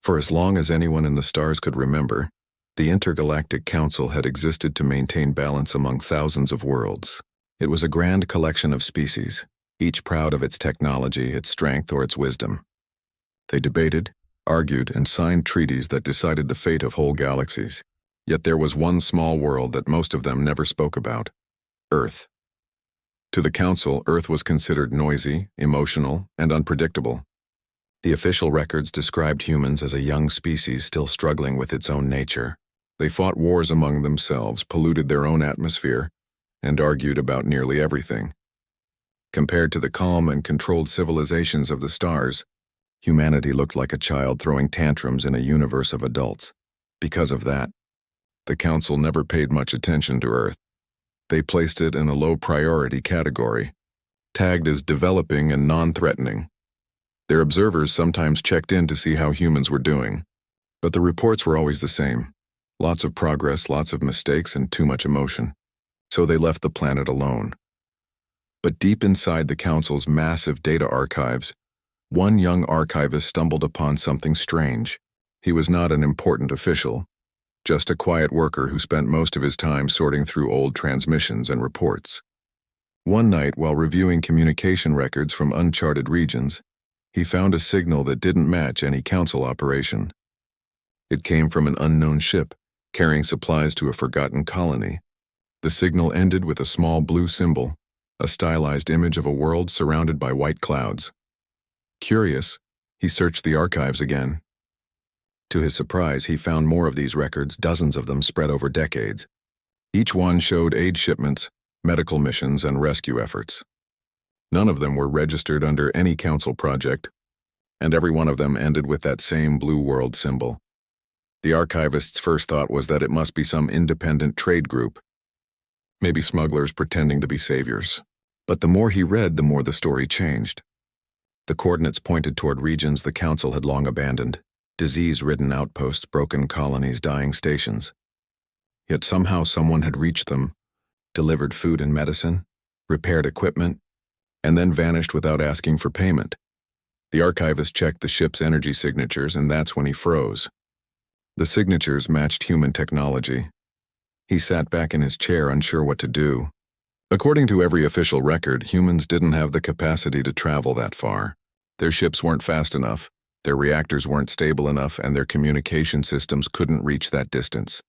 For as long as anyone in the stars could remember, the Intergalactic Council had existed to maintain balance among thousands of worlds. It was a grand collection of species, each proud of its technology, its strength, or its wisdom. They debated, argued, and signed treaties that decided the fate of whole galaxies. Yet there was one small world that most of them never spoke about: Earth. To the Council, Earth was considered noisy, emotional, and unpredictable. The official records described humans as a young species still struggling with its own nature. They fought wars among themselves, polluted their own atmosphere, and argued about nearly everything. Compared to the calm and controlled civilizations of the stars, humanity looked like a child throwing tantrums in a universe of adults. Because of that, the Council never paid much attention to Earth. They placed it in a low-priority category, tagged as developing and non-threatening. Their observers sometimes checked in to see how humans were doing, but the reports were always the same: lots of progress, lots of mistakes, and too much emotion. So they left the planet alone. But deep inside the Council's massive data archives, one young archivist stumbled upon something strange. He was not an important official, just a quiet worker who spent most of his time sorting through old transmissions and reports. One night, while reviewing communication records from uncharted regions, he found a signal that didn't match any Council operation. It came from an unknown ship, carrying supplies to a forgotten colony. The signal ended with a small blue symbol, a stylized image of a world surrounded by white clouds. Curious, he searched the archives again. To his surprise, he found more of these records, dozens of them spread over decades. Each one showed aid shipments, medical missions, and rescue efforts. None of them were registered under any Council project, and every one of them ended with that same blue world symbol. The archivist's first thought was that it must be some independent trade group, maybe smugglers pretending to be saviors. But the more he read, the more the story changed. The coordinates pointed toward regions the Council had long abandoned: disease-ridden outposts, broken colonies, dying stations. Yet somehow someone had reached them, delivered food and medicine, repaired equipment, and then vanished without asking for payment. The archivist checked the ship's energy signatures, and that's when he froze. The signatures matched human technology. He sat back in his chair, unsure what to do. According to every official record, humans didn't have the capacity to travel that far. Their ships weren't fast enough, their reactors weren't stable enough, and their communication systems couldn't reach that distance.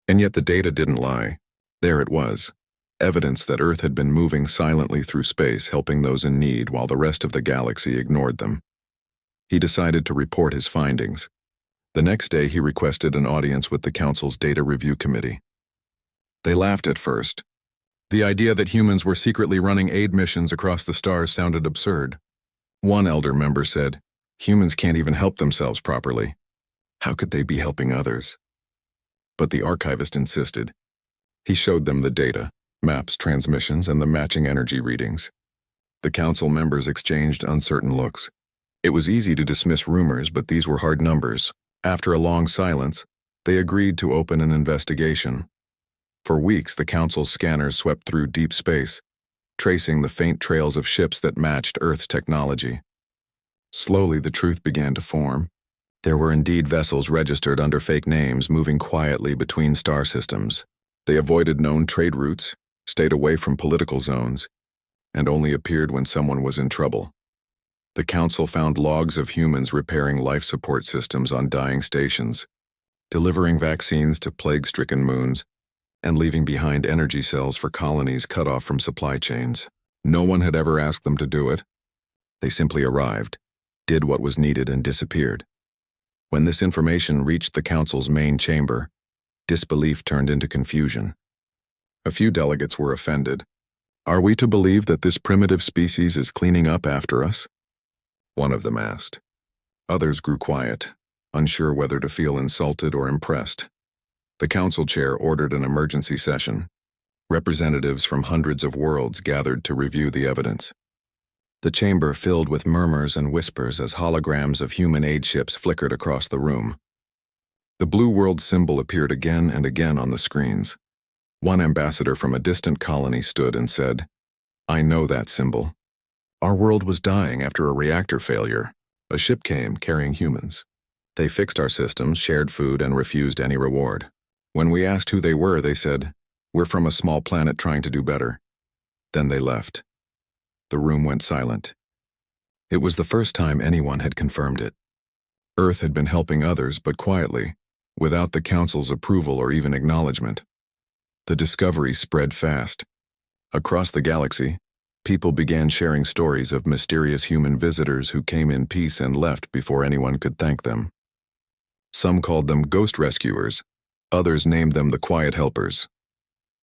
And yet the data didn't lie. There it was, evidence that Earth had been moving silently through space, helping those in need while the rest of the galaxy ignored them. He decided to report his findings. The next day, he requested an audience with the Council's Data Review Committee. They laughed at first. The idea that humans were secretly running aid missions across the stars sounded absurd. One elder member said, "Humans can't even help themselves properly. How could they be helping others?" But the archivist insisted. He showed them the data, maps, transmissions, and the matching energy readings. The Council members exchanged uncertain looks. It was easy to dismiss rumors, but these were hard numbers. After a long silence, they agreed to open an investigation. For weeks, the Council's scanners swept through deep space, tracing the faint trails of ships that matched Earth's technology. Slowly, the truth began to form. There were indeed vessels registered under fake names moving quietly between star systems. They avoided known trade routes, stayed away from political zones, and only appeared when someone was in trouble. The Council found logs of humans repairing life support systems on dying stations, delivering vaccines to plague-stricken moons, and leaving behind energy cells for colonies cut off from supply chains. No one had ever asked them to do it. They simply arrived, did what was needed, and disappeared. When this information reached the Council's main chamber, disbelief turned into confusion. A few delegates were offended. "Are we to believe that this primitive species is cleaning up after us?" one of them asked. Others grew quiet, unsure whether to feel insulted or impressed. The Council chair ordered an emergency session. Representatives from hundreds of worlds gathered to review the evidence. The chamber filled with murmurs and whispers as holograms of human aid ships flickered across the room. The blue world symbol appeared again and again on the screens. One ambassador from a distant colony stood and said, "I know that symbol. Our world was dying after a reactor failure. A ship came carrying humans. They fixed our systems, shared food, and refused any reward. When we asked who they were, they said, "We're from a small planet trying to do better." Then they left. The room went silent. It was the first time anyone had confirmed it. Earth had been helping others, but quietly, without the Council's approval or even acknowledgement. The discovery spread fast. Across the galaxy, people began sharing stories of mysterious human visitors who came in peace and left before anyone could thank them. Some called them ghost rescuers, others named them the quiet helpers.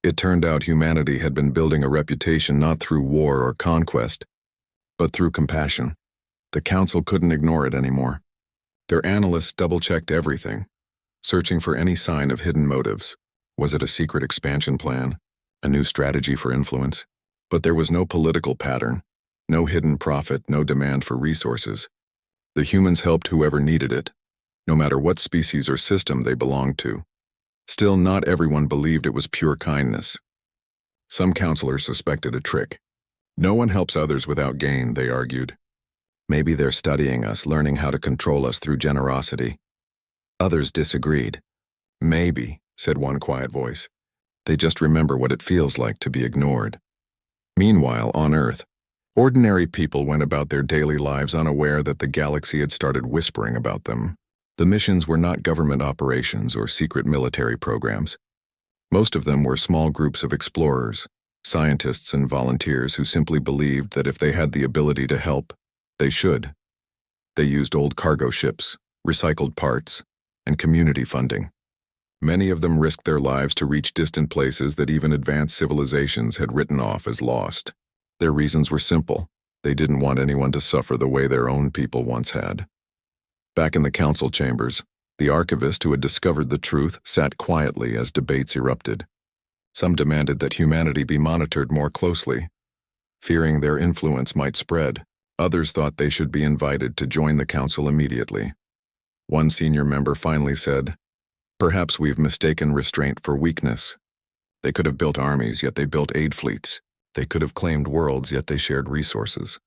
It turned out humanity had been building a reputation not through war or conquest, but through compassion. The Council couldn't ignore it anymore. Their analysts double-checked everything, searching for any sign of hidden motives. Was it a secret expansion plan? A new strategy for influence? But there was no political pattern, no hidden profit, no demand for resources. The humans helped whoever needed it, no matter what species or system they belonged to. Still, not everyone believed it was pure kindness. Some counselors suspected a trick. No one helps others without gain, they argued. Maybe they're studying us, learning how to control us through generosity. Others disagreed. Maybe, said one quiet voice, they just remember what it feels like to be ignored. Meanwhile, on Earth, ordinary people went about their daily lives unaware that the galaxy had started whispering about them. The missions were not government operations or secret military programs. Most of them were small groups of explorers, scientists and volunteers who simply believed that if they had the ability to help, they should. They used old cargo ships, recycled parts, and community funding. Many of them risked their lives to reach distant places that even advanced civilizations had written off as lost. Their reasons were simple. They didn't want anyone to suffer the way their own people once had. Back in the council chambers, the archivist who had discovered the truth sat quietly as debates erupted. Some demanded that humanity be monitored more closely, fearing their influence might spread. Others thought they should be invited to join the council immediately. One senior member finally said, "Perhaps we've mistaken restraint for weakness. They could have built armies, yet they built aid fleets. They could have claimed worlds, yet they shared resources."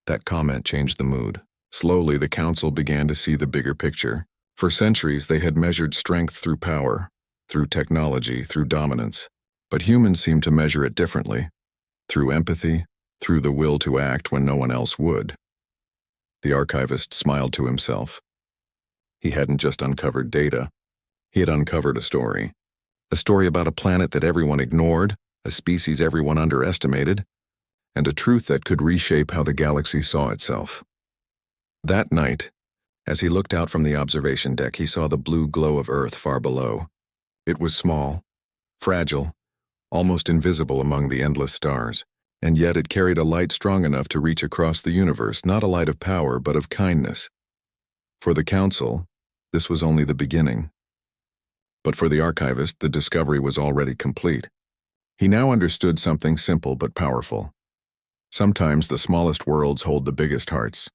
That comment changed the mood. Slowly, the council began to see the bigger picture. For centuries, they had measured strength through power, through technology, through dominance. But humans seemed to measure it differently, through empathy, through the will to act when no one else would. The archivist smiled to himself. He hadn't just uncovered data. He had uncovered a story about a planet that everyone ignored, a species everyone underestimated, and a truth that could reshape how the galaxy saw itself. That night, as he looked out from the observation deck, he saw the blue glow of Earth far below. It was small, fragile, almost invisible among the endless stars, and yet it carried a light strong enough to reach across the universe, not a light of power, but of kindness. For the Council, this was only the beginning. But for the archivist, the discovery was already complete. He now understood something simple but powerful. Sometimes the smallest worlds hold the biggest hearts,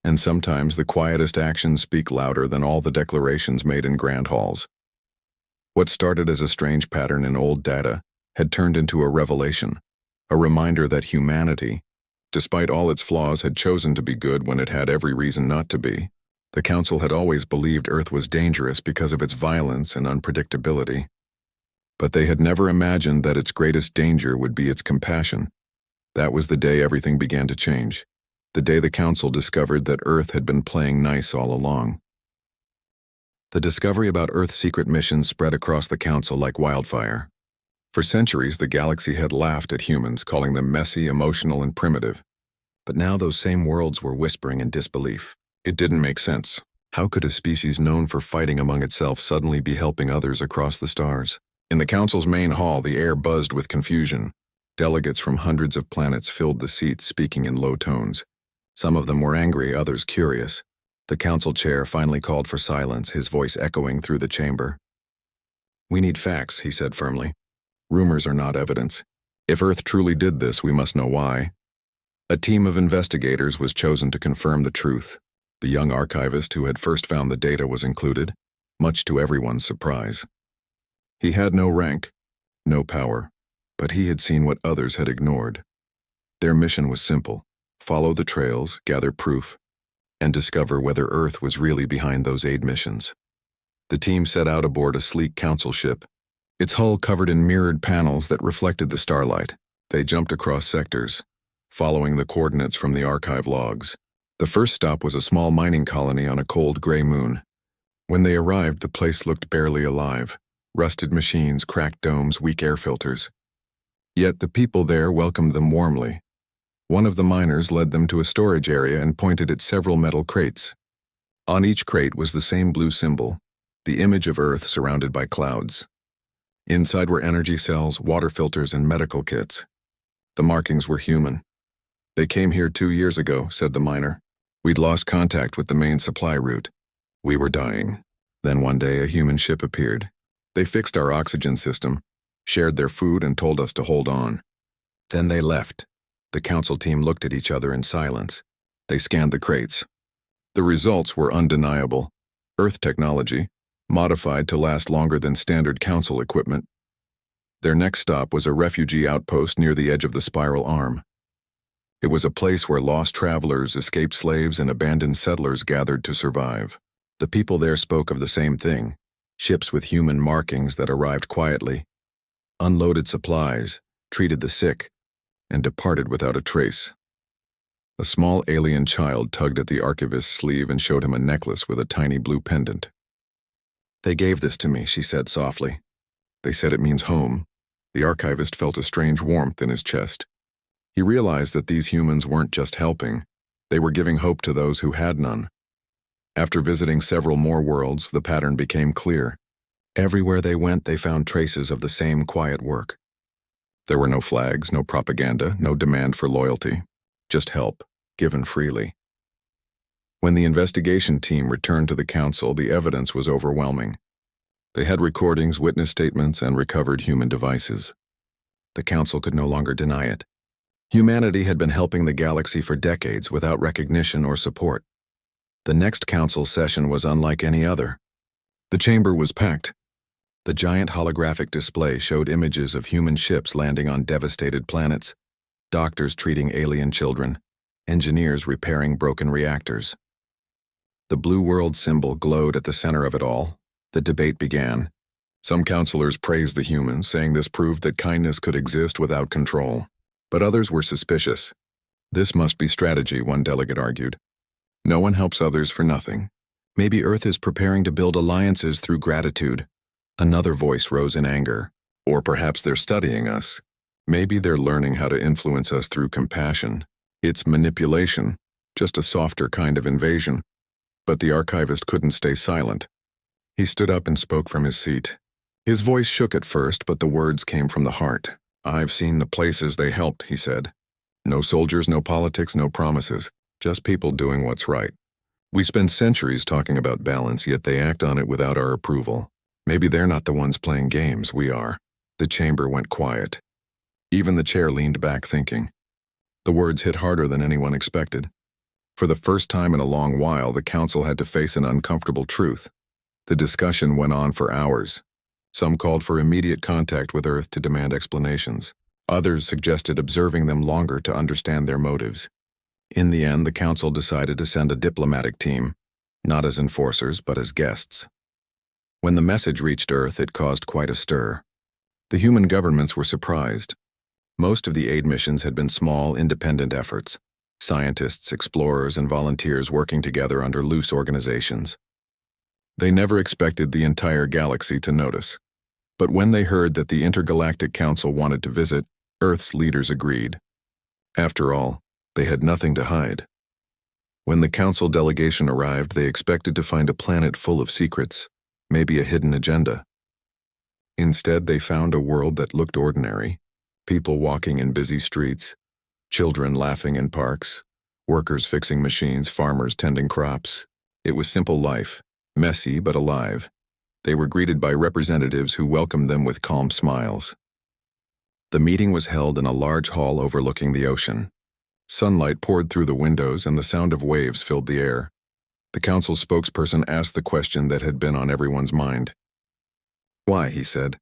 and sometimes the quietest actions speak louder than all the declarations made in grand halls. What started as a strange pattern in old data had turned into a revelation, a reminder that humanity, despite all its flaws, had chosen to be good when it had every reason not to be. The Council had always believed Earth was dangerous because of its violence and unpredictability. But they had never imagined that its greatest danger would be its compassion. That was the day everything began to change. The day the Council discovered that Earth had been playing nice all along. The discovery about Earth's secret missions spread across the Council like wildfire. For centuries, the galaxy had laughed at humans, calling them messy, emotional, and primitive. But now those same worlds were whispering in disbelief. It didn't make sense. How could a species known for fighting among itself suddenly be helping others across the stars? In the Council's main hall, the air buzzed with confusion. Delegates from hundreds of planets filled the seats, speaking in low tones. Some of them were angry, others curious. The Council chair finally called for silence, his voice echoing through the chamber. "We need facts," he said firmly. "Rumors are not evidence. If Earth truly did this, we must know why." A team of investigators was chosen to confirm the truth. The young archivist who had first found the data was included, much to everyone's surprise. He had no rank, no power, but he had seen what others had ignored. Their mission was simple: follow the trails, gather proof, and discover whether Earth was really behind those aid missions. The team set out aboard a sleek council ship, its hull covered in mirrored panels that reflected the starlight. They jumped across sectors, following the coordinates from the archive logs. The first stop was a small mining colony on a cold gray moon. When they arrived, the place looked barely alive. Rusted machines, cracked domes, weak air filters. Yet the people there welcomed them warmly. One of the miners led them to a storage area and pointed at several metal crates. On each crate was the same blue symbol, the image of Earth surrounded by clouds. Inside were energy cells, water filters, and medical kits. The markings were human. "They came here 2 years ago," said the miner. "We'd lost contact with the main supply route. We were dying. Then one day a human ship appeared. They fixed our oxygen system, shared their food, and told us to hold on. Then they left." The council team looked at each other in silence. They scanned the crates. The results were undeniable. Earth technology, modified to last longer than standard council equipment. Their next stop was a refugee outpost near the edge of the spiral arm. It was a place where lost travelers, escaped slaves, and abandoned settlers gathered to survive. The people there spoke of the same thing: ships with human markings that arrived quietly, unloaded supplies, treated the sick, and departed without a trace. A small alien child tugged at the archivist's sleeve and showed him a necklace with a tiny blue pendant. "They gave this to me," she said softly. "They said it means home." The archivist felt a strange warmth in his chest. He realized that these humans weren't just helping, they were giving hope to those who had none. After visiting several more worlds, the pattern became clear. Everywhere they went, they found traces of the same quiet work. There were no flags, no propaganda, no demand for loyalty, just help, given freely. When the investigation team returned to the council, the evidence was overwhelming. They had recordings, witness statements, and recovered human devices. The council could no longer deny it. Humanity had been helping the galaxy for decades without recognition or support. The next council session was unlike any other. The chamber was packed. The giant holographic display showed images of human ships landing on devastated planets, doctors treating alien children, engineers repairing broken reactors. The blue world symbol glowed at the center of it all. The debate began. Some counselors praised the humans, saying this proved that kindness could exist without control. But others were suspicious. "This must be strategy," one delegate argued. "No one helps others for nothing. Maybe Earth is preparing to build alliances through gratitude." Another voice rose in anger. "Or perhaps they're studying us. Maybe they're learning how to influence us through compassion. It's manipulation, just a softer kind of invasion." But the archivist couldn't stay silent. He stood up and spoke from his seat. His voice shook at first, but the words came from the heart. "I've seen the places they helped," he said. "No soldiers, no politics, no promises, just people doing what's right. We spend centuries talking about balance, yet they act on it without our approval. Maybe they're not the ones playing games, we are." The chamber went quiet. Even the chair leaned back thinking. The words hit harder than anyone expected. For the first time in a long while, the council had to face an uncomfortable truth. The discussion went on for hours. Some called for immediate contact with Earth to demand explanations. Others suggested observing them longer to understand their motives. In the end, the council decided to send a diplomatic team, not as enforcers, but as guests. When the message reached Earth, it caused quite a stir. The human governments were surprised. Most of the aid missions had been small, independent efforts. Scientists, explorers, and volunteers working together under loose organizations. They never expected the entire galaxy to notice. But when they heard that the Intergalactic Council wanted to visit, Earth's leaders agreed. After all, they had nothing to hide. When the council delegation arrived, they expected to find a planet full of secrets, maybe a hidden agenda. Instead, they found a world that looked ordinary. People walking in busy streets, children laughing in parks, workers fixing machines, farmers tending crops. It was simple life, messy but alive. They were greeted by representatives who welcomed them with calm smiles. The meeting was held in a large hall overlooking the ocean. Sunlight poured through the windows and the sound of waves filled the air. The council spokesperson asked the question that had been on everyone's mind. "Why?" he said.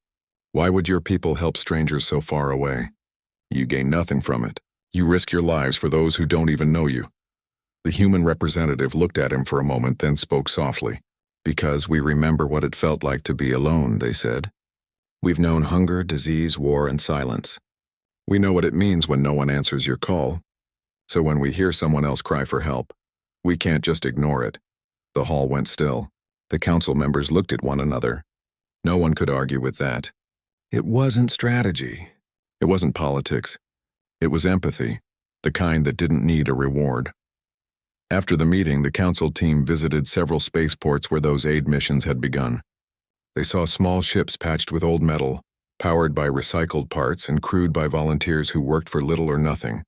"Why would your people help strangers so far away? You gain nothing from it. You risk your lives for those who don't even know you." The human representative looked at him for a moment, then spoke softly. "Because we remember what it felt like to be alone," they said. "We've known hunger, disease, war, and silence. We know what it means when no one answers your call. So when we hear someone else cry for help, we can't just ignore it." The hall went still. The council members looked at one another. No one could argue with that. It wasn't strategy. It wasn't politics. It was empathy, the kind that didn't need a reward. After the meeting, the council team visited several spaceports where those aid missions had begun. They saw small ships patched with old metal, powered by recycled parts and crewed by volunteers who worked for little or nothing.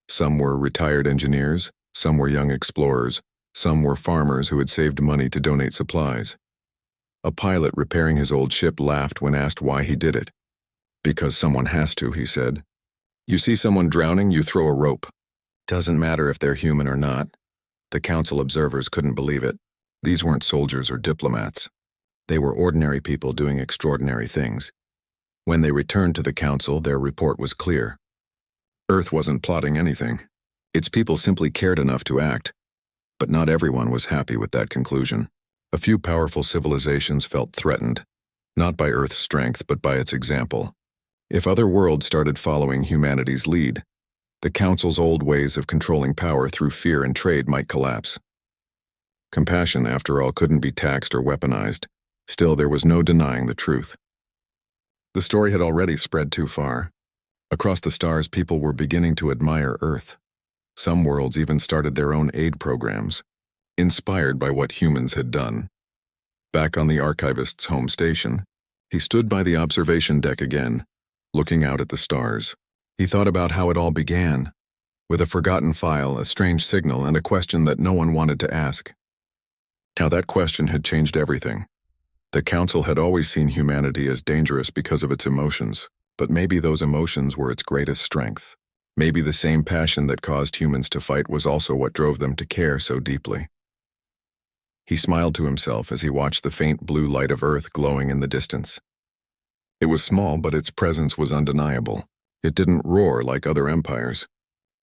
Some were retired engineers, some were young explorers, some were farmers who had saved money to donate supplies. A pilot repairing his old ship laughed when asked why he did it. "Because someone has to," he said. "You see someone drowning, you throw a rope. Doesn't matter if they're human or not." The council observers couldn't believe it. These weren't soldiers or diplomats. They were ordinary people doing extraordinary things. When they returned to the council, their report was clear. Earth wasn't plotting anything. Its people simply cared enough to act. But not everyone was happy with that conclusion. A few powerful civilizations felt threatened, not by Earth's strength, but by its example. If other worlds started following humanity's lead, the Council's old ways of controlling power through fear and trade might collapse. Compassion, after all, couldn't be taxed or weaponized. Still, there was no denying the truth. The story had already spread too far. Across the stars, people were beginning to admire Earth. Some worlds even started their own aid programs, inspired by what humans had done. Back on the archivist's home station, he stood by the observation deck again, looking out at the stars. He thought about how it all began, with a forgotten file, a strange signal, and a question that no one wanted to ask. Now that question had changed everything. The Council had always seen humanity as dangerous because of its emotions, but maybe those emotions were its greatest strength. Maybe the same passion that caused humans to fight was also what drove them to care so deeply. He smiled to himself as he watched the faint blue light of Earth glowing in the distance. It was small, but its presence was undeniable. It didn't roar like other empires.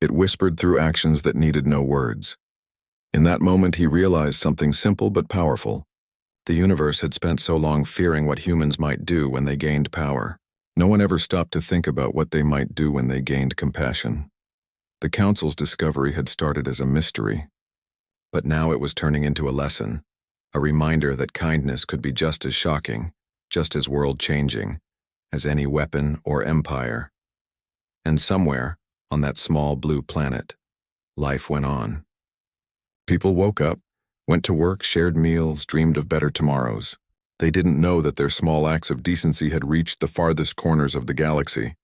It whispered through actions that needed no words. In that moment, he realized something simple but powerful. The universe had spent so long fearing what humans might do when they gained power. No one ever stopped to think about what they might do when they gained compassion. The Council's discovery had started as a mystery, but now it was turning into a lesson, a reminder that kindness could be just as shocking, just as world-changing, as any weapon or empire. And somewhere, on that small blue planet, life went on. People woke up, went to work, shared meals, dreamed of better tomorrows. They didn't know that their small acts of decency had reached the farthest corners of the galaxy.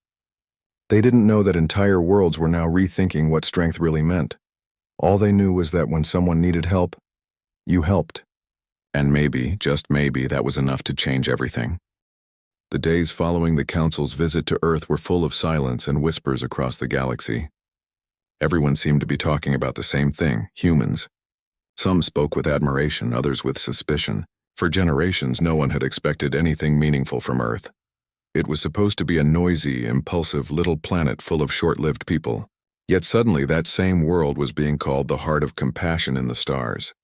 They didn't know that entire worlds were now rethinking what strength really meant. All they knew was that when someone needed help, you helped. And maybe, just maybe, that was enough to change everything. The days following the Council's visit to Earth were full of silence and whispers across the galaxy. Everyone seemed to be talking about the same thing, humans. Some spoke with admiration, others with suspicion. For generations, no one had expected anything meaningful from Earth. It was supposed to be a noisy, impulsive little planet full of short-lived people. Yet suddenly that same world was being called the heart of compassion in the stars.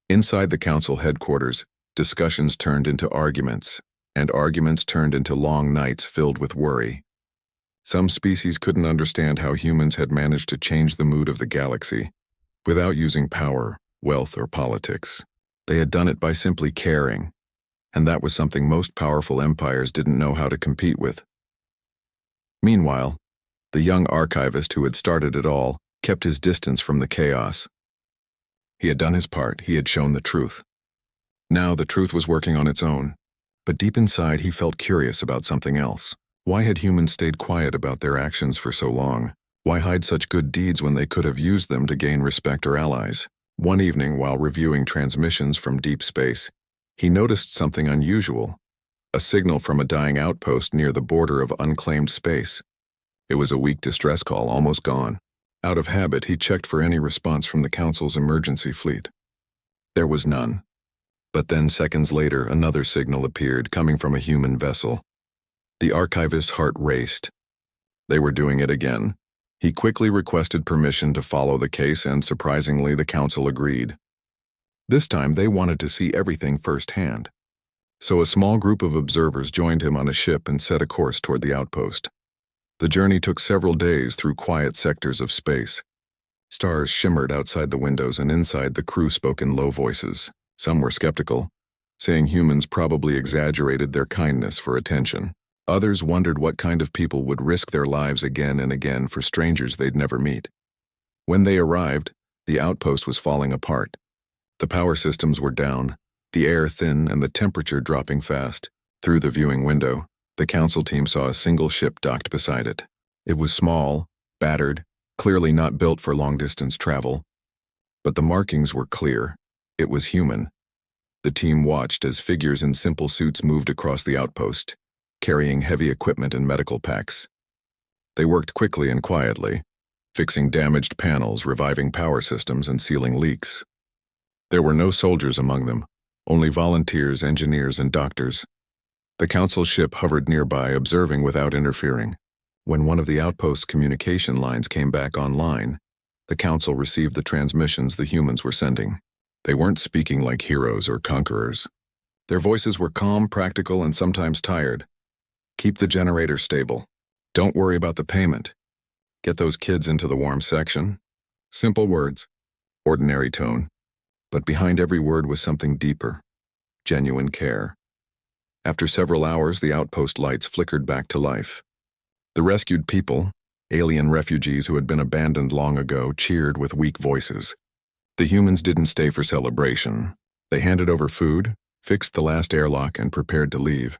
Inside the Council headquarters, discussions turned into arguments, and arguments turned into long nights filled with worry. Some species couldn't understand how humans had managed to change the mood of the galaxy without using power, wealth, or politics. They had done it by simply caring, and that was something most powerful empires didn't know how to compete with. Meanwhile, the young archivist who had started it all kept his distance from the chaos. He had done his part, he had shown the truth. Now the truth was working on its own, but deep inside he felt curious about something else. Why had humans stayed quiet about their actions for so long? Why hide such good deeds when they could have used them to gain respect or allies? One evening, while reviewing transmissions from deep space, he noticed something unusual, a signal from a dying outpost near the border of unclaimed space. It was a weak distress call, almost gone. Out of habit, he checked for any response from the Council's emergency fleet. There was none. But then, seconds later, another signal appeared, coming from a human vessel. The archivist's heart raced. They were doing it again. He quickly requested permission to follow the case, and surprisingly, the council agreed. This time, they wanted to see everything firsthand. So a small group of observers joined him on a ship and set a course toward the outpost. The journey took several days through quiet sectors of space. Stars shimmered outside the windows, and inside the crew spoke in low voices. Some were skeptical, saying humans probably exaggerated their kindness for attention. Others wondered what kind of people would risk their lives again and again for strangers they'd never meet. When they arrived, the outpost was falling apart. The power systems were down, the air thin, and the temperature dropping fast. Through the viewing window, the council team saw a single ship docked beside it. It was small, battered, clearly not built for long-distance travel. But the markings were clear. It was human. The team watched as figures in simple suits moved across the outpost, carrying heavy equipment and medical packs. They worked quickly and quietly, fixing damaged panels, reviving power systems, and sealing leaks. There were no soldiers among them, only volunteers, engineers, and doctors. The council ship hovered nearby, observing without interfering. When one of the outpost's communication lines came back online, the council received the transmissions the humans were sending. They weren't speaking like heroes or conquerors. Their voices were calm, practical, and sometimes tired. Keep the generator stable. Don't worry about the payment. Get those kids into the warm section. Simple words, ordinary tone. But behind every word was something deeper, genuine care. After several hours, the outpost lights flickered back to life. The rescued people, alien refugees who had been abandoned long ago, cheered with weak voices. The humans didn't stay for celebration. They handed over food, fixed the last airlock, and prepared to leave.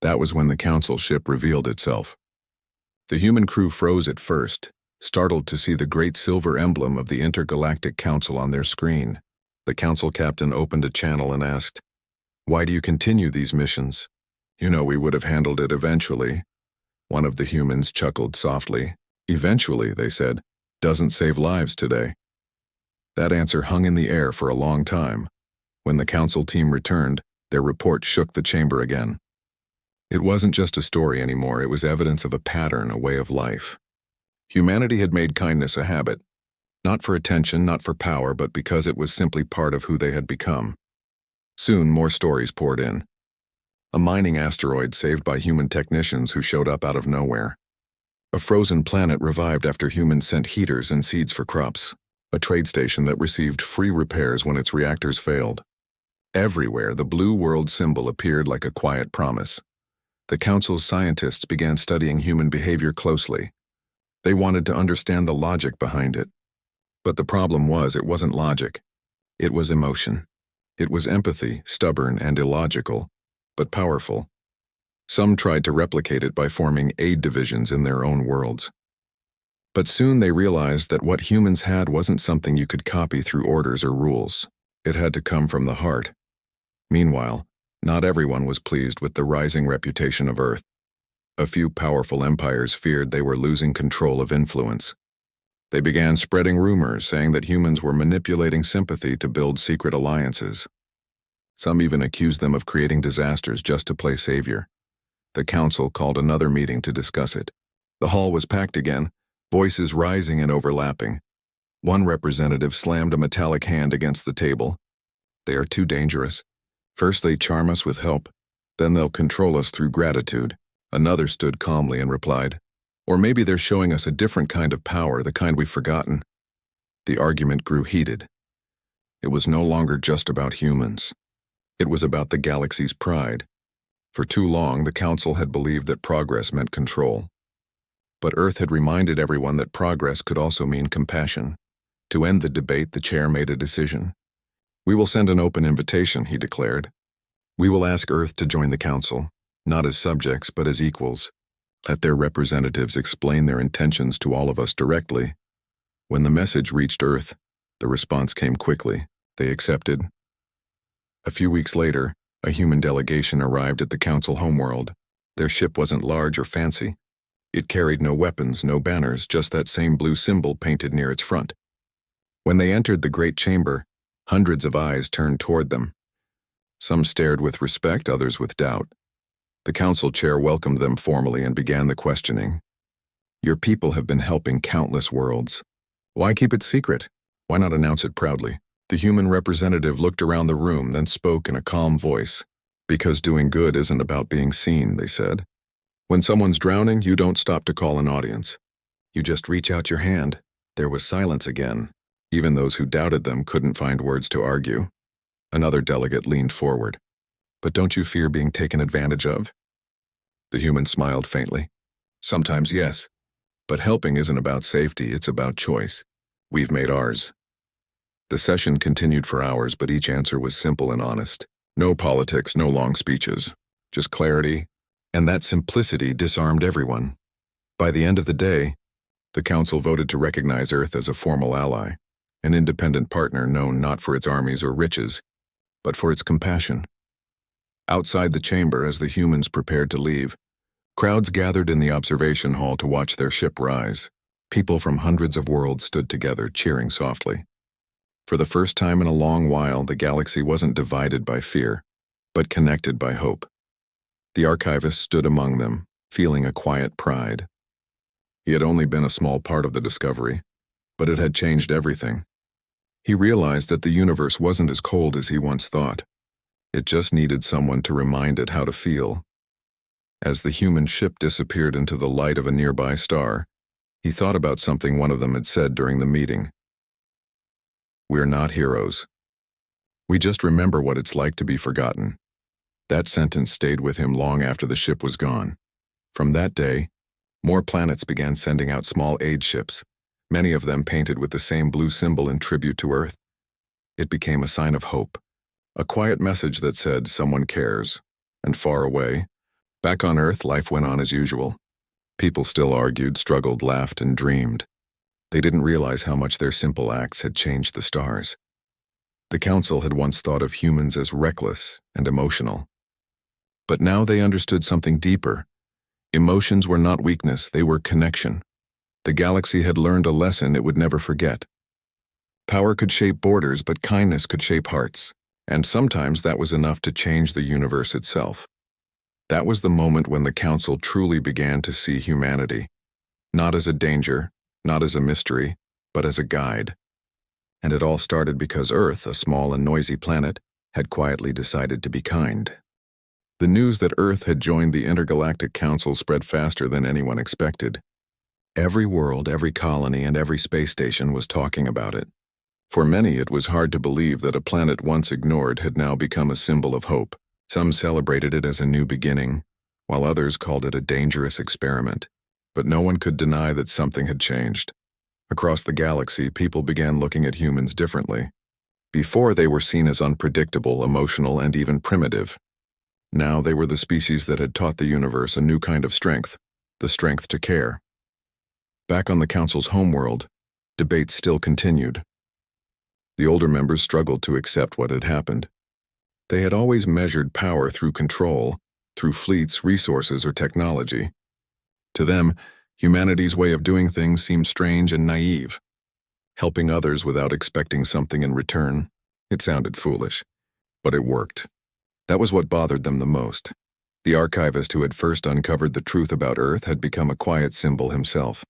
That was when the council ship revealed itself. The human crew froze at first, startled to see the great silver emblem of the Intergalactic Council on their screen. The council captain opened a channel and asked, "Why do you continue these missions? You know we would have handled it eventually." One of the humans chuckled softly. "Eventually," they said, "doesn't save lives today." That answer hung in the air for a long time. When the council team returned, their report shook the chamber again. It wasn't just a story anymore, it was evidence of a pattern, a way of life. Humanity had made kindness a habit. Not for attention, not for power, but because it was simply part of who they had become. Soon, more stories poured in. A mining asteroid saved by human technicians who showed up out of nowhere. A frozen planet revived after humans sent heaters and seeds for crops. A trade station that received free repairs when its reactors failed. Everywhere, the blue world symbol appeared like a quiet promise. The council's scientists began studying human behavior closely. They wanted to understand the logic behind it. But the problem was, it wasn't logic. It was emotion. It was empathy, stubborn and illogical, but powerful. Some tried to replicate it by forming aid divisions in their own worlds. But soon they realized that what humans had wasn't something you could copy through orders or rules. It had to come from the heart. Meanwhile, not everyone was pleased with the rising reputation of Earth. A few powerful empires feared they were losing control of influence. They began spreading rumors saying that humans were manipulating sympathy to build secret alliances. Some even accused them of creating disasters just to play savior. The council called another meeting to discuss it. The hall was packed again, voices rising and overlapping. One representative slammed a metallic hand against the table. "They are too dangerous. First they charm us with help, then they'll control us through gratitude." Another stood calmly and replied, "Or maybe they're showing us a different kind of power, the kind we've forgotten." The argument grew heated. It was no longer just about humans. It was about the galaxy's pride. For too long, the council had believed that progress meant control. But Earth had reminded everyone that progress could also mean compassion. To end the debate, the chair made a decision. "We will send an open invitation," he declared. "We will ask Earth to join the council, not as subjects, but as equals. Let their representatives explain their intentions to all of us directly." When the message reached Earth, the response came quickly. They accepted. A few weeks later, a human delegation arrived at the council homeworld. Their ship wasn't large or fancy. It carried no weapons, no banners, just that same blue symbol painted near its front. When they entered the great chamber, hundreds of eyes turned toward them. Some stared with respect, others with doubt. The council chair welcomed them formally and began the questioning. Your people have been helping countless worlds. Why keep it secret? Why not announce it proudly? The human representative looked around the room, then spoke in a calm voice. Because doing good isn't about being seen, they said. When someone's drowning, you don't stop to call an audience. You just reach out your hand. There was silence again. Even those who doubted them couldn't find words to argue. Another delegate leaned forward. But don't you fear being taken advantage of? The human smiled faintly. Sometimes, yes. But helping isn't about safety, it's about choice. We've made ours. The session continued for hours, but each answer was simple and honest. No politics, no long speeches. Just clarity. And that simplicity disarmed everyone. By the end of the day, the council voted to recognize Earth as a formal ally, an independent partner known not for its armies or riches, but for its compassion. Outside the chamber, as the humans prepared to leave, crowds gathered in the observation hall to watch their ship rise. People from hundreds of worlds stood together, cheering softly. For the first time in a long while, the galaxy wasn't divided by fear, but connected by hope. The archivist stood among them, feeling a quiet pride. He had only been a small part of the discovery, but it had changed everything. He realized that the universe wasn't as cold as he once thought. It just needed someone to remind it how to feel. As the human ship disappeared into the light of a nearby star, he thought about something one of them had said during the meeting. We're not heroes. We just remember what it's like to be forgotten. That sentence stayed with him long after the ship was gone. From that day, more planets began sending out small aid ships, many of them painted with the same blue symbol in tribute to Earth. It became a sign of hope, a quiet message that said someone cares. And far away, back on Earth, life went on as usual. People still argued, struggled, laughed, and dreamed. They didn't realize how much their simple acts had changed the stars. The council had once thought of humans as reckless and emotional. But now they understood something deeper. Emotions were not weakness, they were connection. The galaxy had learned a lesson it would never forget. Power could shape borders, but kindness could shape hearts. And sometimes that was enough to change the universe itself. That was the moment when the council truly began to see humanity, not as a danger, not as a mystery, but as a guide. And it all started because Earth, a small and noisy planet, had quietly decided to be kind. The news that Earth had joined the Intergalactic Council spread faster than anyone expected. Every world, every colony, and every space station was talking about it. For many, it was hard to believe that a planet once ignored had now become a symbol of hope. Some celebrated it as a new beginning, while others called it a dangerous experiment. But no one could deny that something had changed. Across the galaxy, people began looking at humans differently. Before, they were seen as unpredictable, emotional, and even primitive. Now they were the species that had taught the universe a new kind of strength, the strength to care. Back on the Council's homeworld, debates still continued. The older members struggled to accept what had happened. They had always measured power through control, through fleets, resources, or technology. To them, humanity's way of doing things seemed strange and naive. Helping others without expecting something in return, it sounded foolish, but it worked. That was what bothered them the most. The archivist who had first uncovered the truth about Earth had become a quiet symbol himself.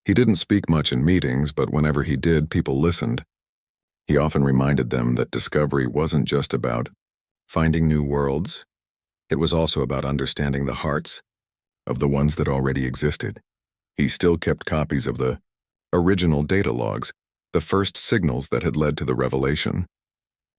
He didn't speak much in meetings, but whenever he did, people listened. He often reminded them that discovery wasn't just about finding new worlds. It was also about understanding the hearts of the ones that already existed. He still kept copies of the original data logs, the first signals that had led to the revelation.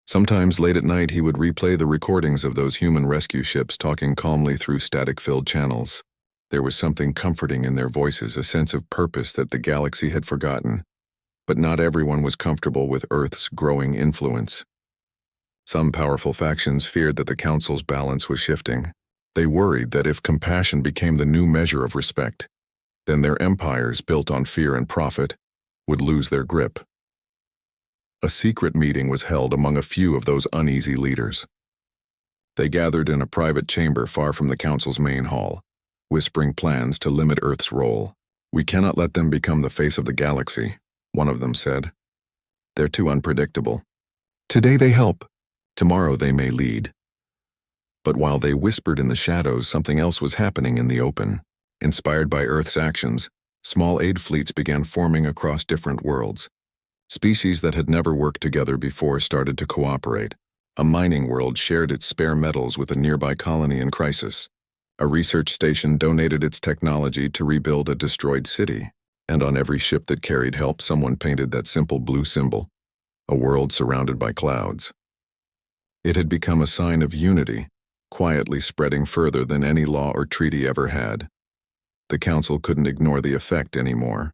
Sometimes late at night, he would replay the recordings of those human rescue ships talking calmly through static-filled channels. There was something comforting in their voices, a sense of purpose that the galaxy had forgotten. But not everyone was comfortable with Earth's growing influence. Some powerful factions feared that the Council's balance was shifting. They worried that if compassion became the new measure of respect, then their empires, built on fear and profit, would lose their grip. A secret meeting was held among a few of those uneasy leaders. They gathered in a private chamber far from the Council's main hall, whispering plans to limit Earth's role. "We cannot let them become the face of the galaxy," one of them said. "They're too unpredictable. Today they help, tomorrow they may lead." But while they whispered in the shadows, something else was happening in the open. Inspired by Earth's actions, small aid fleets began forming across different worlds. Species that had never worked together before started to cooperate. A mining world shared its spare metals with a nearby colony in crisis. A research station donated its technology to rebuild a destroyed city. And on every ship that carried help, someone painted that simple blue symbol, a world surrounded by clouds. It had become a sign of unity, quietly spreading further than any law or treaty ever had. The council couldn't ignore the effect anymore.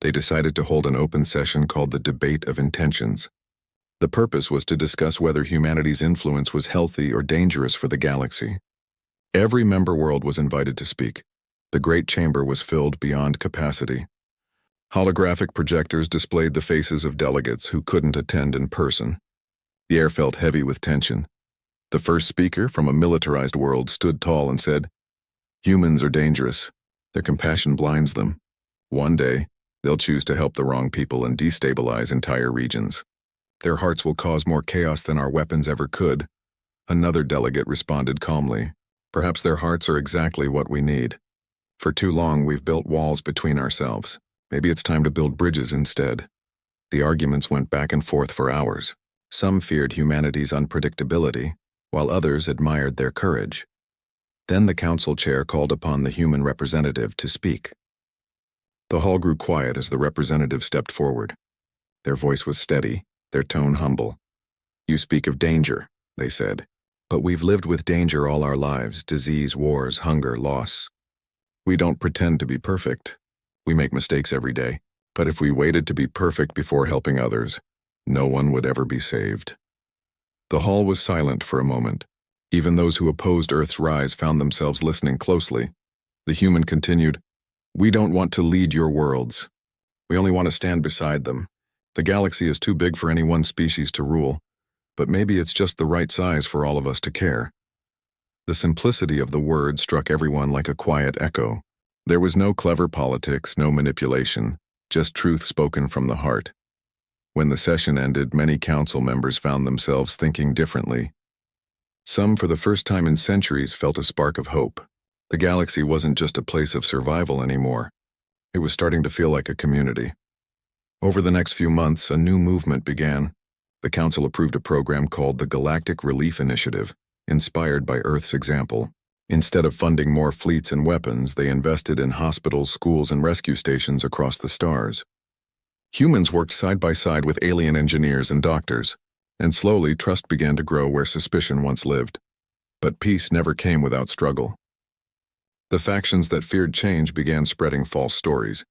They decided to hold an open session called the Debate of Intentions. The purpose was to discuss whether humanity's influence was healthy or dangerous for the galaxy. Every member world was invited to speak. The great chamber was filled beyond capacity. Holographic projectors displayed the faces of delegates who couldn't attend in person. The air felt heavy with tension. The first speaker from a militarized world stood tall and said, "Humans are dangerous. Their compassion blinds them. One day, they'll choose to help the wrong people and destabilize entire regions. Their hearts will cause more chaos than our weapons ever could." Another delegate responded calmly, "Perhaps their hearts are exactly what we need. For too long, we've built walls between ourselves. Maybe it's time to build bridges instead." The arguments went back and forth for hours. Some feared humanity's unpredictability, while others admired their courage. Then the council chair called upon the human representative to speak. The hall grew quiet as the representative stepped forward. Their voice was steady, their tone humble. "You speak of danger," they said. "But we've lived with danger all our lives: disease, wars, hunger, loss. We don't pretend to be perfect. We make mistakes every day. But if we waited to be perfect before helping others, no one would ever be saved." The hall was silent for a moment. Even those who opposed Earth's rise found themselves listening closely. The human continued, "We don't want to lead your worlds. We only want to stand beside them. The galaxy is too big for any one species to rule, but maybe it's just the right size for all of us to care." The simplicity of the word struck everyone like a quiet echo. There was no clever politics, no manipulation, just truth spoken from the heart. When the session ended, many council members found themselves thinking differently. Some, for the first time in centuries, felt a spark of hope. The galaxy wasn't just a place of survival anymore. It was starting to feel like a community. Over the next few months, a new movement began. The council approved a program called the Galactic Relief Initiative, inspired by Earth's example. Instead of funding more fleets and weapons, they invested in hospitals, schools, and rescue stations across the stars. Humans worked side by side with alien engineers and doctors, and slowly trust began to grow where suspicion once lived. But peace never came without struggle. The factions that feared change began spreading false stories.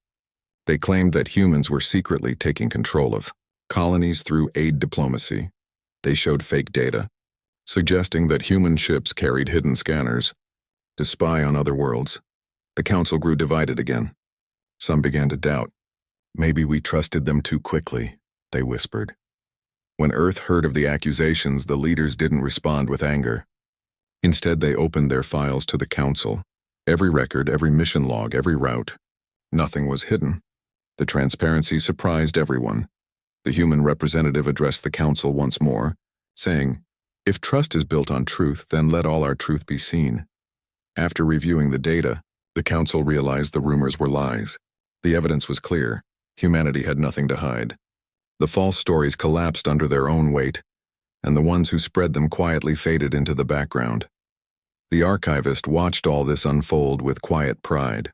They claimed that humans were secretly taking control of colonies through aid diplomacy. They showed fake data, suggesting that human ships carried hidden scanners to spy on other worlds. The council grew divided again. Some began to doubt. "Maybe we trusted them too quickly," they whispered. When Earth heard of the accusations, the leaders didn't respond with anger. Instead, they opened their files to the council. Every record, every mission log, every route. Nothing was hidden. The transparency surprised everyone. The human representative addressed the council once more, saying, "If trust is built on truth, then let all our truth be seen." After reviewing the data, the council realized the rumors were lies. The evidence was clear. Humanity had nothing to hide. The false stories collapsed under their own weight, and the ones who spread them quietly faded into the background. The archivist watched all this unfold with quiet pride.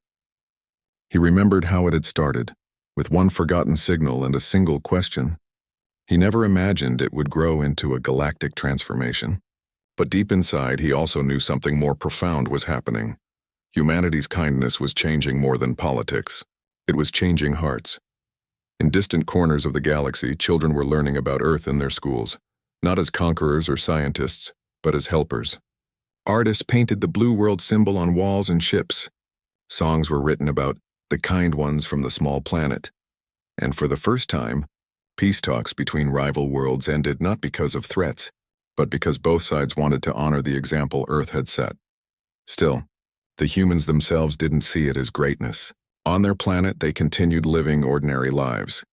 He remembered how it had started, with one forgotten signal and a single question. He never imagined it would grow into a galactic transformation. But deep inside, he also knew something more profound was happening. Humanity's kindness was changing more than politics. It was changing hearts. In distant corners of the galaxy, children were learning about Earth in their schools, not as conquerors or scientists, but as helpers. Artists painted the blue world symbol on walls and ships. Songs were written about the kind ones from the small planet. And for the first time, peace talks between rival worlds ended not because of threats, but because both sides wanted to honor the example Earth had set. Still, the humans themselves didn't see it as greatness. On their planet, they continued living ordinary lives.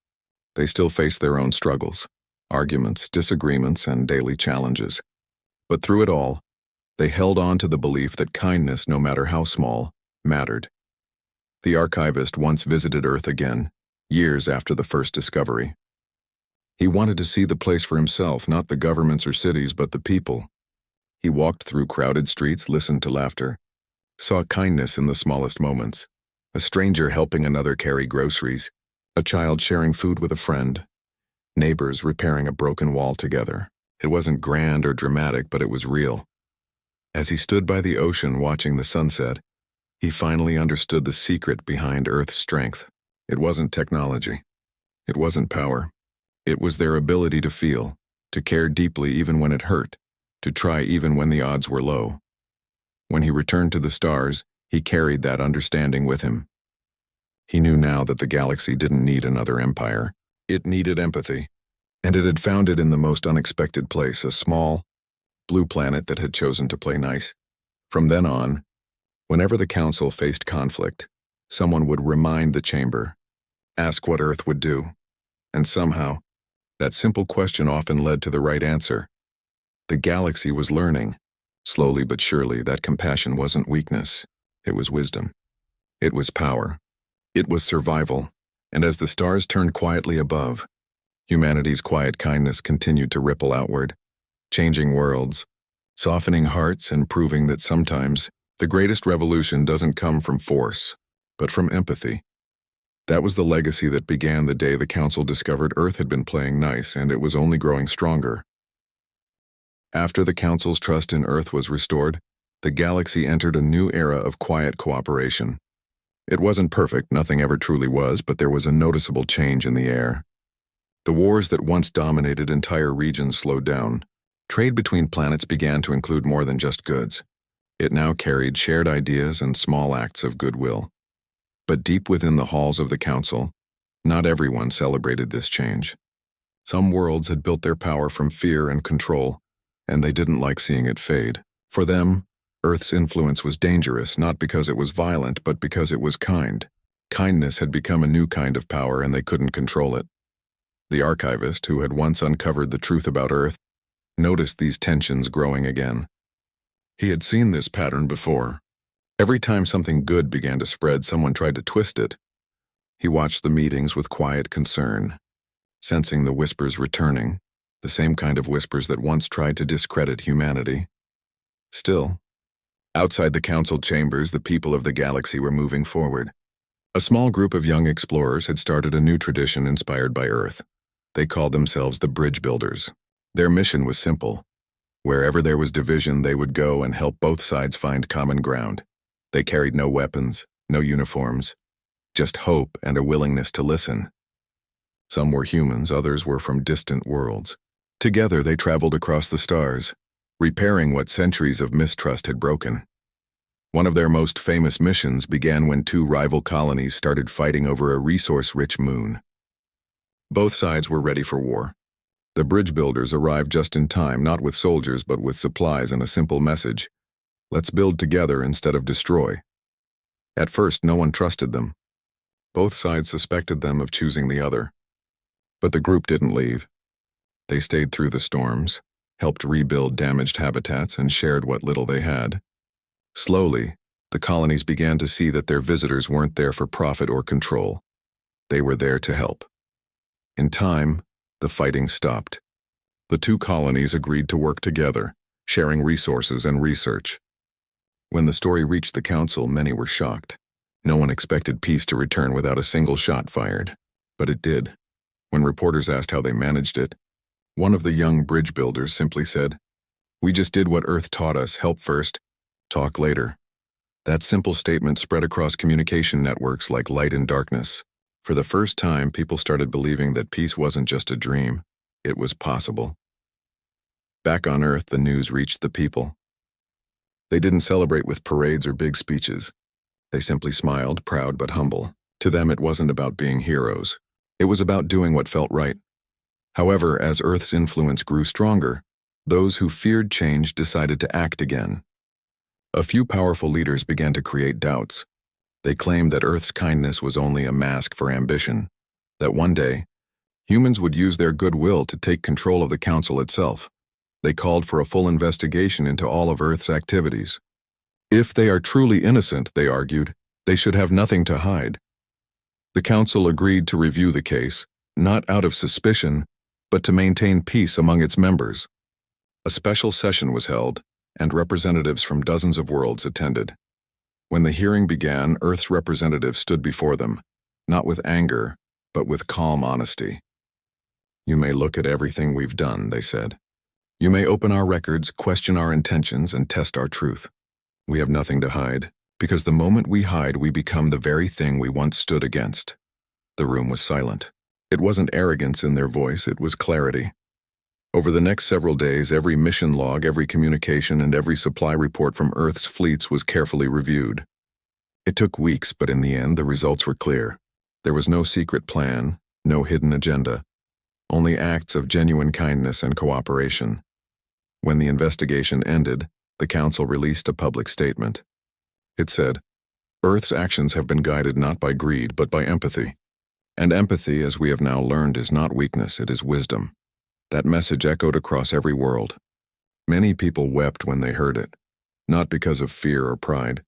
They still faced their own struggles, arguments, disagreements, and daily challenges. But through it all, they held on to the belief that kindness, no matter how small, mattered. The archivist once visited Earth again, years after the first discovery. He wanted to see the place for himself, not the governments or cities, but the people. He walked through crowded streets, listened to laughter, saw kindness in the smallest moments. A stranger helping another carry groceries, a child sharing food with a friend, neighbors repairing a broken wall together. It wasn't grand or dramatic, but it was real. As he stood by the ocean watching the sunset, he finally understood the secret behind Earth's strength. It wasn't technology. It wasn't power. It was their ability to feel, to care deeply even when it hurt, to try even when the odds were low. When he returned to the stars, he carried that understanding with him. He knew now that the galaxy didn't need another empire. It needed empathy, and it had found it in the most unexpected place, a small, blue planet that had chosen to play nice. From then on, whenever the Council faced conflict, someone would remind the Chamber, ask what Earth would do, and somehow, that simple question often led to the right answer. The galaxy was learning, slowly but surely, that compassion wasn't weakness, it was wisdom. It was power. It was survival, and as the stars turned quietly above, humanity's quiet kindness continued to ripple outward, changing worlds, softening hearts, and proving that sometimes the greatest revolution doesn't come from force, but from empathy. That was the legacy that began the day the Council discovered Earth had been playing nice, and it was only growing stronger. After the Council's trust in Earth was restored, the galaxy entered a new era of quiet cooperation. It wasn't perfect, nothing ever truly was, but there was a noticeable change in the air. The wars that once dominated entire regions slowed down. Trade between planets began to include more than just goods. It now carried shared ideas and small acts of goodwill. But deep within the halls of the Council, not everyone celebrated this change. Some worlds had built their power from fear and control, and they didn't like seeing it fade. For them, Earth's influence was dangerous, not because it was violent, but because it was kind. Kindness had become a new kind of power, and they couldn't control it. The archivist, who had once uncovered the truth about Earth, noticed these tensions growing again. He had seen this pattern before. Every time something good began to spread, someone tried to twist it. He watched the meetings with quiet concern, sensing the whispers returning, the same kind of whispers that once tried to discredit humanity. Still, outside the Council chambers, the people of the galaxy were moving forward. A small group of young explorers had started a new tradition inspired by Earth. They called themselves the Bridge Builders. Their mission was simple. Wherever there was division, they would go and help both sides find common ground. They carried no weapons, no uniforms, just hope and a willingness to listen. Some were humans, others were from distant worlds. Together they traveled across the stars, repairing what centuries of mistrust had broken. One of their most famous missions began when two rival colonies started fighting over a resource-rich moon. Both sides were ready for war. The bridge builders arrived just in time, not with soldiers but with supplies and a simple message: let's build together instead of destroy. At first, no one trusted them. Both sides suspected them of choosing the other. But the group didn't leave. They stayed through the storms, helped rebuild damaged habitats, and shared what little they had. Slowly, the colonies began to see that their visitors weren't there for profit or control. They were there to help. In time, the fighting stopped. The two colonies agreed to work together, sharing resources and research. When the story reached the Council, many were shocked. No one expected peace to return without a single shot fired. But it did. When reporters asked how they managed it, one of the young bridge builders simply said, "We just did what Earth taught us: help first, talk later." That simple statement spread across communication networks like light in darkness. For the first time, people started believing that peace wasn't just a dream, it was possible. Back on Earth, the news reached the people. They didn't celebrate with parades or big speeches. They simply smiled, proud but humble. To them, it wasn't about being heroes. It was about doing what felt right. However, as Earth's influence grew stronger, those who feared change decided to act again. A few powerful leaders began to create doubts. They claimed that Earth's kindness was only a mask for ambition, that one day, humans would use their goodwill to take control of the Council itself. They called for a full investigation into all of Earth's activities. If they are truly innocent, they argued, they should have nothing to hide. The council agreed to review the case, not out of suspicion, but to maintain peace among its members. A special session was held, and representatives from dozens of worlds attended. When the hearing began, Earth's representatives stood before them, not with anger, but with calm honesty. "You may look at everything we've done," they said. "You may open our records, question our intentions, and test our truth. We have nothing to hide, because the moment we hide, we become the very thing we once stood against." The room was silent. It wasn't arrogance in their voice, it was clarity. Over the next several days, every mission log, every communication, and every supply report from Earth's fleets was carefully reviewed. It took weeks, but in the end, the results were clear. There was no secret plan, no hidden agenda, only acts of genuine kindness and cooperation. When the investigation ended, the Council released a public statement. It said, "Earth's actions have been guided not by greed, but by empathy. And empathy, as we have now learned, is not weakness, it is wisdom." That message echoed across every world. Many people wept when they heard it, not because of fear or pride,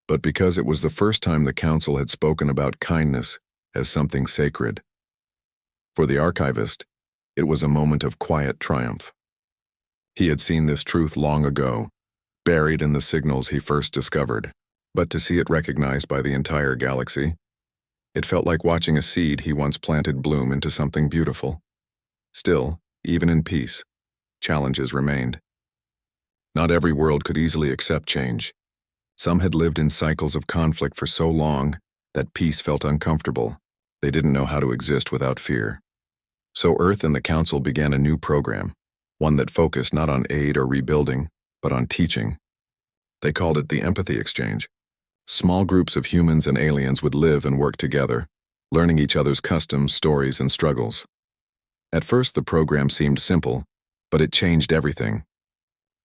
but because it was the first time the Council had spoken about kindness as something sacred. For the archivist, it was a moment of quiet triumph. He had seen this truth long ago, buried in the signals he first discovered, but to see it recognized by the entire galaxy, it felt like watching a seed he once planted bloom into something beautiful. Still, even in peace, challenges remained. Not every world could easily accept change. Some had lived in cycles of conflict for so long that peace felt uncomfortable. They didn't know how to exist without fear. So Earth and the Council began a new program, one that focused not on aid or rebuilding, but on teaching. They called it the Empathy Exchange. Small groups of humans and aliens would live and work together, learning each other's customs, stories, and struggles. At first, the program seemed simple, but it changed everything.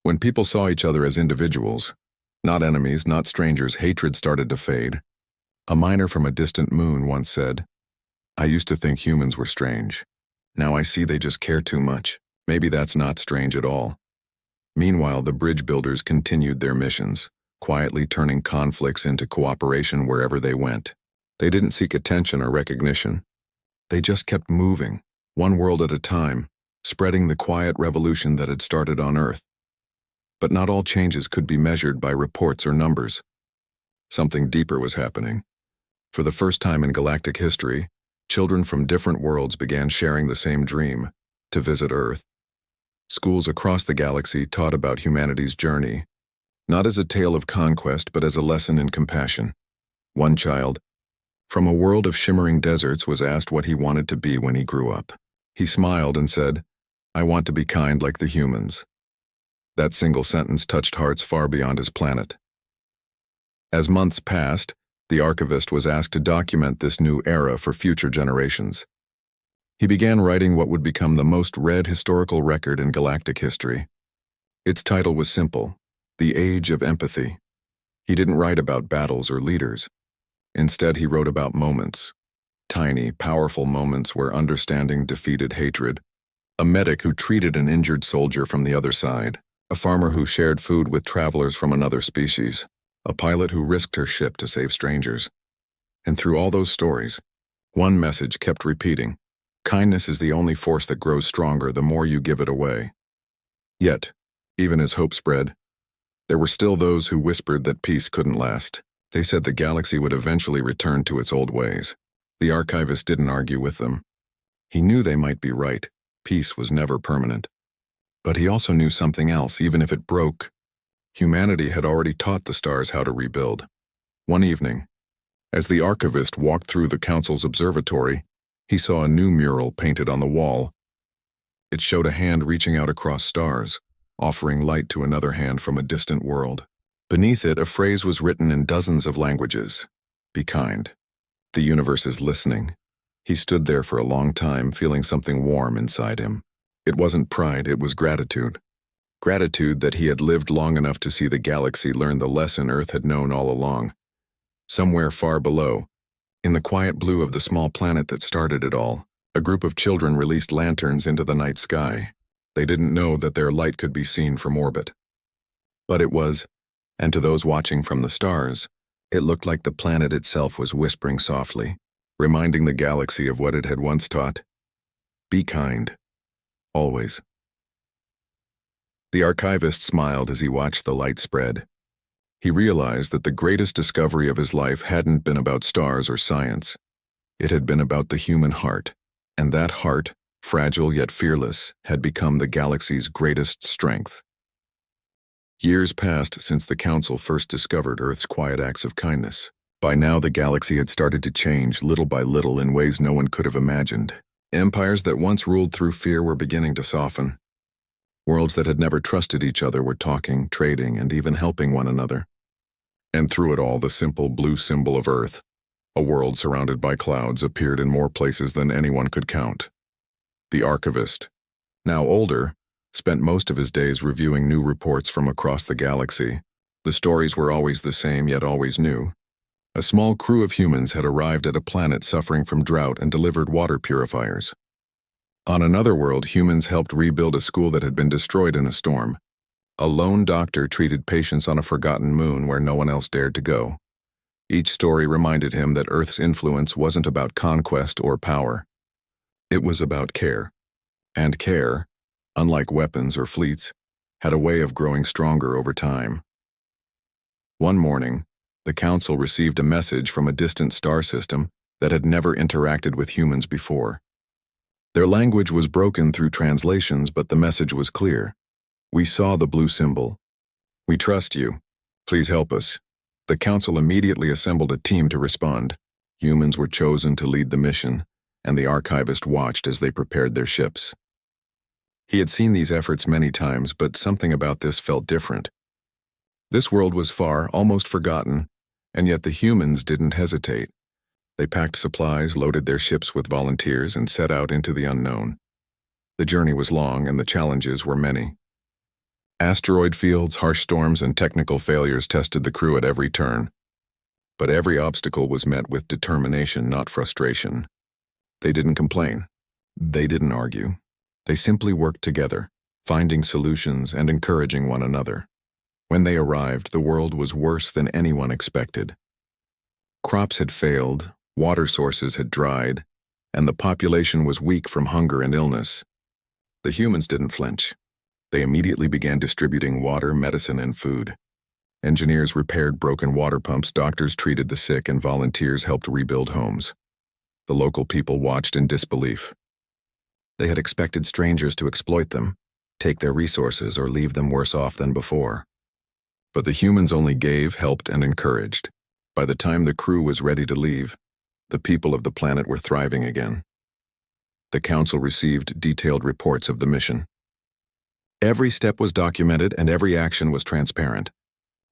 When people saw each other as individuals, not enemies, not strangers, hatred started to fade. A miner from a distant moon once said, "I used to think humans were strange. Now I see they just care too much. Maybe that's not strange at all." Meanwhile, the bridge builders continued their missions, quietly turning conflicts into cooperation wherever they went. They didn't seek attention or recognition. They just kept moving, one world at a time, spreading the quiet revolution that had started on Earth. But not all changes could be measured by reports or numbers. Something deeper was happening. For the first time in galactic history, children from different worlds began sharing the same dream, to visit Earth. Schools across the galaxy taught about humanity's journey, not as a tale of conquest, but as a lesson in compassion. One child, from a world of shimmering deserts, was asked what he wanted to be when he grew up. He smiled and said, "I want to be kind like the humans." That single sentence touched hearts far beyond his planet. As months passed, the archivist was asked to document this new era for future generations. He began writing what would become the most read historical record in galactic history. Its title was simple: The Age of Empathy. He didn't write about battles or leaders. Instead, he wrote about moments. Tiny, powerful moments where understanding defeated hatred. A medic who treated an injured soldier from the other side. A farmer who shared food with travelers from another species. A pilot who risked her ship to save strangers. And through all those stories, one message kept repeating: kindness is the only force that grows stronger the more you give it away. Yet, even as hope spread, there were still those who whispered that peace couldn't last. They said the galaxy would eventually return to its old ways. The archivist didn't argue with them. He knew they might be right. Peace was never permanent. But he also knew something else. Even if it broke, humanity had already taught the stars how to rebuild. One evening, as the archivist walked through the Council's observatory, he saw a new mural painted on the wall. It showed a hand reaching out across stars, offering light to another hand from a distant world. Beneath it, a phrase was written in dozens of languages: "Be kind. The universe is listening." He stood there for a long time, feeling something warm inside him. It wasn't pride, it was gratitude. Gratitude that he had lived long enough to see the galaxy learn the lesson Earth had known all along. Somewhere far below, in the quiet blue of the small planet that started it all, a group of children released lanterns into the night sky. They didn't know that their light could be seen from orbit. But it was And to those watching from the stars, it looked like the planet itself was whispering softly, reminding the galaxy of what it had once taught. Be kind. Always. The archivist smiled as he watched the light spread. He realized that the greatest discovery of his life hadn't been about stars or science. It had been about the human heart, and that heart, fragile yet fearless, had become the galaxy's greatest strength. Years passed since the Council first discovered Earth's quiet acts of kindness. By now, the galaxy had started to change little by little in ways no one could have imagined. Empires that once ruled through fear were beginning to soften. Worlds that had never trusted each other were talking, trading, and even helping one another. And through it all, the simple blue symbol of Earth, a world surrounded by clouds, appeared in more places than anyone could count. The archivist, now older, spent most of his days reviewing new reports from across the galaxy. The stories were always the same, yet always new. A small crew of humans had arrived at a planet suffering from drought and delivered water purifiers. On another world, humans helped rebuild a school that had been destroyed in a storm. A lone doctor treated patients on a forgotten moon where no one else dared to go. Each story reminded him that Earth's influence wasn't about conquest or power. It was about care. And care, unlike weapons or fleets, had a way of growing stronger over time. One morning, the Council received a message from a distant star system that had never interacted with humans before. Their language was broken through translations, but the message was clear. We saw the blue symbol. We trust you. Please help us. The Council immediately assembled a team to respond. Humans were chosen to lead the mission, and the archivist watched as they prepared their ships. He had seen these efforts many times, but something about this felt different. This world was far, almost forgotten, and yet the humans didn't hesitate. They packed supplies, loaded their ships with volunteers, and set out into the unknown. The journey was long, and the challenges were many. Asteroid fields, harsh storms, and technical failures tested the crew at every turn. But every obstacle was met with determination, not frustration. They didn't complain. They didn't argue. They simply worked together, finding solutions and encouraging one another. When they arrived, the world was worse than anyone expected. Crops had failed, water sources had dried, and the population was weak from hunger and illness. The humans didn't flinch. They immediately began distributing water, medicine, and food. Engineers repaired broken water pumps, doctors treated the sick, and volunteers helped rebuild homes. The local people watched in disbelief. They had expected strangers to exploit them, take their resources, or leave them worse off than before. But the humans only gave, helped, and encouraged. By the time the crew was ready to leave, the people of the planet were thriving again. The Council received detailed reports of the mission. Every step was documented and every action was transparent.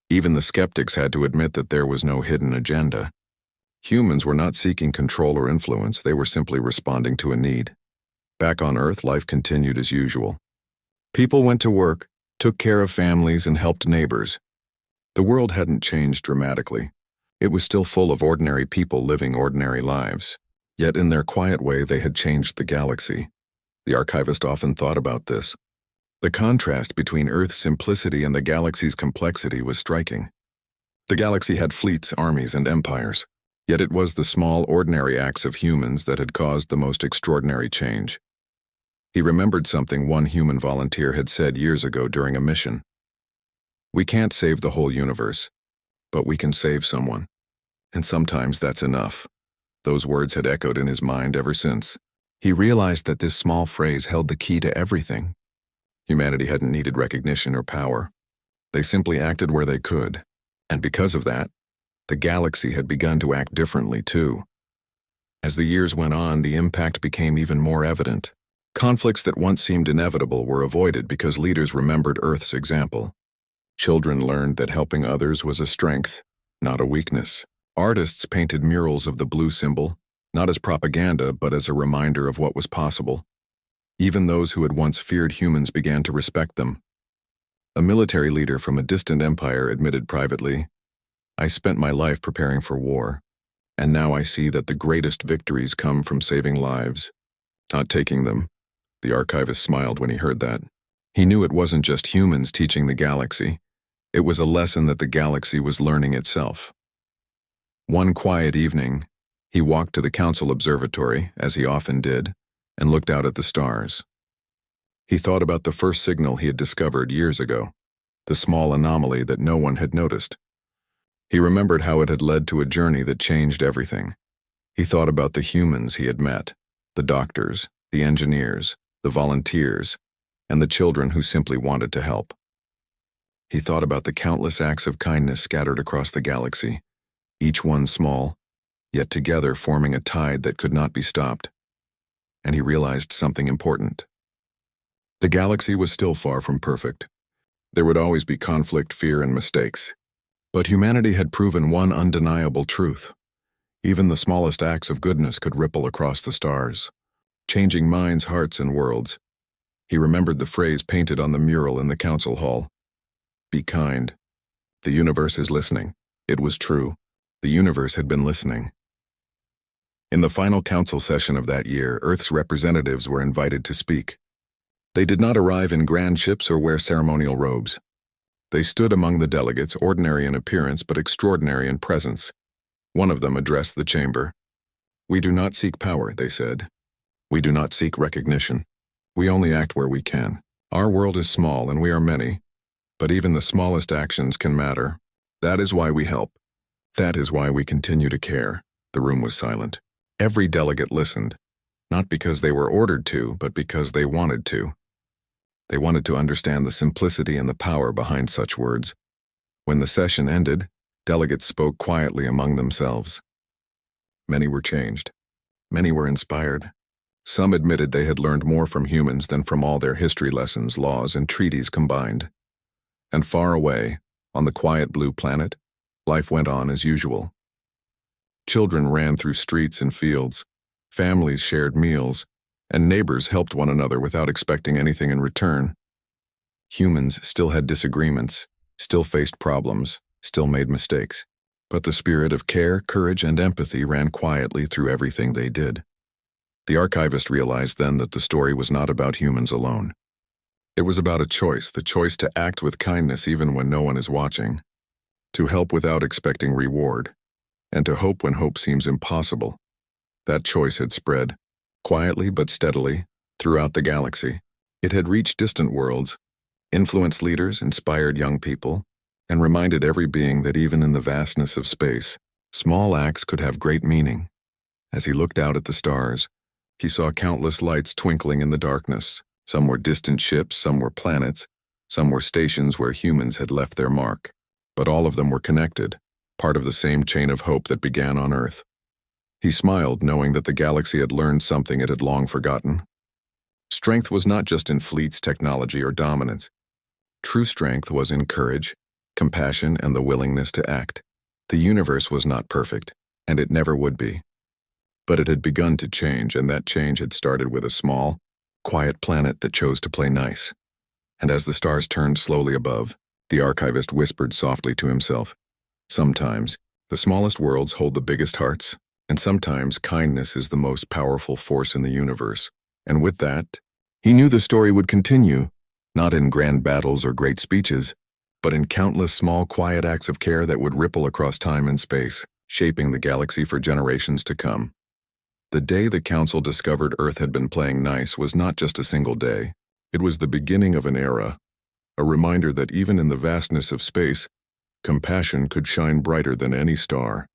Even the skeptics had to admit that there was no hidden agenda. Humans were not seeking control or influence, they were simply responding to a need. Back on Earth, life continued as usual. People went to work, took care of families, and helped neighbors. The world hadn't changed dramatically. It was still full of ordinary people living ordinary lives. Yet in their quiet way, they had changed the galaxy. The archivist often thought about this. The contrast between Earth's simplicity and the galaxy's complexity was striking. The galaxy had fleets, armies, and empires, yet it was the small, ordinary acts of humans that had caused the most extraordinary change. He remembered something one human volunteer had said years ago during a mission. We can't save the whole universe, but we can save someone. And sometimes that's enough. Those words had echoed in his mind ever since. He realized that this small phrase held the key to everything. Humanity hadn't needed recognition or power. They simply acted where they could. And because of that, the galaxy had begun to act differently too. As the years went on, the impact became even more evident. Conflicts that once seemed inevitable were avoided because leaders remembered Earth's example. Children learned that helping others was a strength, not a weakness. Artists painted murals of the blue symbol, not as propaganda, but as a reminder of what was possible. Even those who had once feared humans began to respect them. A military leader from a distant empire admitted privately, "I spent my life preparing for war, and now I see that the greatest victories come from saving lives, not taking them." The archivist smiled when he heard that. He knew it wasn't just humans teaching the galaxy. It was a lesson that the galaxy was learning itself. One quiet evening, he walked to the Council Observatory, as he often did, and looked out at the stars. He thought about the first signal he had discovered years ago, the small anomaly that no one had noticed. He remembered how it had led to a journey that changed everything. He thought about the humans he had met, the doctors, the engineers, the volunteers, and the children who simply wanted to help. He thought about the countless acts of kindness scattered across the galaxy, each one small, yet together forming a tide that could not be stopped. And he realized something important. The galaxy was still far from perfect. There would always be conflict, fear, and mistakes. But humanity had proven one undeniable truth. Even the smallest acts of goodness could ripple across the stars, changing minds, hearts, and worlds. He remembered the phrase painted on the mural in the council hall. Be kind. The universe is listening. It was true. The universe had been listening. In the final council session of that year, Earth's representatives were invited to speak. They did not arrive in grand ships or wear ceremonial robes. They stood among the delegates, ordinary in appearance but extraordinary in presence. One of them addressed the chamber. "We do not seek power," they said. "We do not seek recognition. We only act where we can. Our world is small and we are many, but even the smallest actions can matter. That is why we help. That is why we continue to care." The room was silent. Every delegate listened, not because they were ordered to, but because they wanted to. They wanted to understand the simplicity and the power behind such words. When the session ended, delegates spoke quietly among themselves. Many were changed. Many were inspired. Some admitted they had learned more from humans than from all their history lessons, laws, and treaties combined. And far away, on the quiet blue planet, life went on as usual. Children ran through streets and fields, families shared meals, and neighbors helped one another without expecting anything in return. Humans still had disagreements, still faced problems, still made mistakes, but the spirit of care, courage, and empathy ran quietly through everything they did. The archivist realized then that the story was not about humans alone. It was about a choice, the choice to act with kindness even when no one is watching, to help without expecting reward, and to hope when hope seems impossible. That choice had spread, quietly but steadily, throughout the galaxy. It had reached distant worlds, influenced leaders, inspired young people, and reminded every being that even in the vastness of space, small acts could have great meaning. As he looked out at the stars, he saw countless lights twinkling in the darkness. Some were distant ships, some were planets, some were stations where humans had left their mark. But all of them were connected, part of the same chain of hope that began on Earth. He smiled, knowing that the galaxy had learned something it had long forgotten. Strength was not just in fleets, technology, or dominance. True strength was in courage, compassion, and the willingness to act. The universe was not perfect, and it never would be. But it had begun to change, and that change had started with a small, quiet planet that chose to play nice. And as the stars turned slowly above, the archivist whispered softly to himself, "Sometimes, the smallest worlds hold the biggest hearts, and sometimes kindness is the most powerful force in the universe." And with that, he knew the story would continue, not in grand battles or great speeches, but in countless small, quiet acts of care that would ripple across time and space, shaping the galaxy for generations to come. The day the Council discovered Earth had been playing nice was not just a single day. It was the beginning of an era, a reminder that even in the vastness of space, compassion could shine brighter than any star.